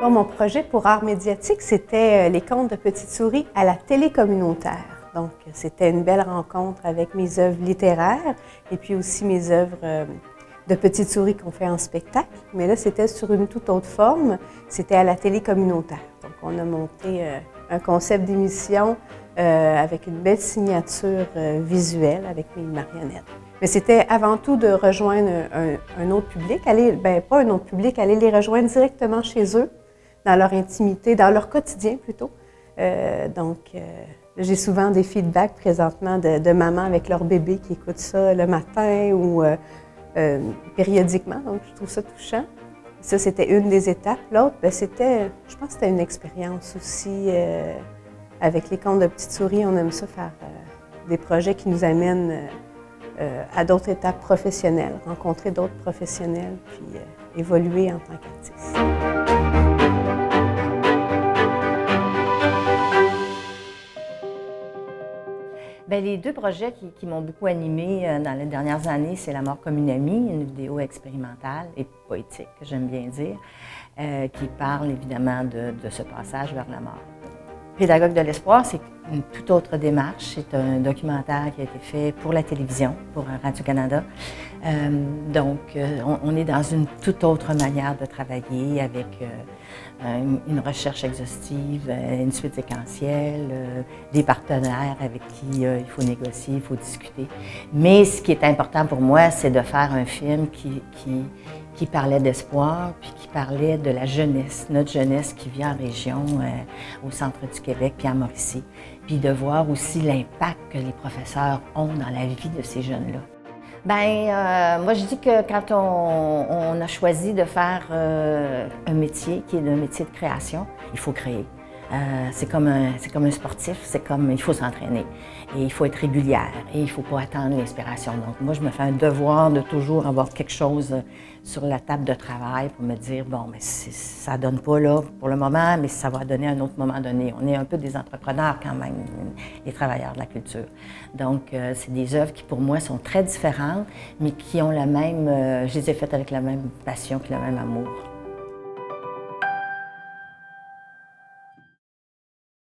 Bon, mon projet pour art médiatique, c'était les contes de Petite Souris à la télé communautaire. Donc, c'était une belle rencontre avec mes œuvres littéraires et puis aussi mes œuvres de Petite Souris qu'on fait en spectacle. Mais là, c'était sur une toute autre forme. C'était à la télé communautaire. Donc, on a monté un concept d'émission avec une belle signature visuelle avec mes marionnettes. Mais c'était avant tout de rejoindre un autre public, pas un autre public, aller les rejoindre directement chez eux, dans leur intimité, dans leur quotidien plutôt. J'ai souvent des feedbacks présentement de mamans avec leur bébé qui écoutent ça le matin ou périodiquement, donc je trouve ça touchant. Ça, c'était une des étapes. L'autre, je pense que c'était une expérience aussi avec les contes de Petite Souris. On aime ça faire des projets qui nous amènent à d'autres étapes professionnelles, rencontrer d'autres professionnels, puis évoluer en tant qu'artiste. Bien, les deux projets qui m'ont beaucoup animée dans les dernières années, c'est La mort comme une amie, une vidéo expérimentale et poétique, j'aime bien dire, qui parle évidemment de ce passage vers la mort. Pédagogue de l'espoir, c'est une toute autre démarche. C'est un documentaire qui a été fait pour la télévision, pour Radio-Canada. On est dans une toute autre manière de travailler avec une recherche exhaustive, une suite séquentielle, des partenaires avec qui il faut négocier, il faut discuter. Mais ce qui est important pour moi, c'est de faire un film qui parlait d'espoir, puis qui parlait de la jeunesse, notre jeunesse qui vit en région, au centre du Québec, puis à Mauricie, puis de voir aussi l'impact que les professeurs ont dans la vie de ces jeunes-là. Moi je dis que quand on a choisi de faire un métier qui est un métier de création, il faut créer. C'est comme un sportif, il faut s'entraîner et il faut être régulière et il ne faut pas attendre l'inspiration. Donc moi, je me fais un devoir de toujours avoir quelque chose sur la table de travail pour me dire, bon, mais ça ne donne pas là pour le moment, mais ça va donner à un autre moment donné. On est un peu des entrepreneurs quand même, les travailleurs de la culture. Donc c'est des œuvres qui pour moi sont très différentes, mais qui ont je les ai faites avec la même passion et le même amour.